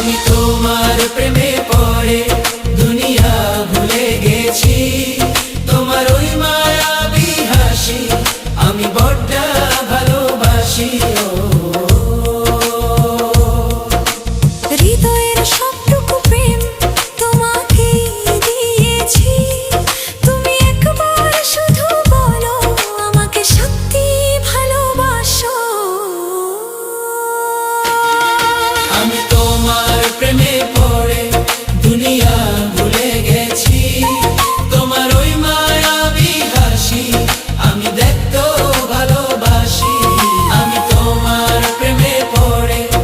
আমি তোমার প্রেমে পড়ে দুনিয়া ভুলে গেছি, তোমার ওই মায়াবী হাসি আমি বড্ড ভালোবাসি। হৃদয়ের সবটুকু প্রেম তোমাকে দিয়েছি, তুমি একবার শুধু বলো আমাকে সত্যি ভালোবাসো। আমি তোমার প্রেমে পড়ে দুনিয়া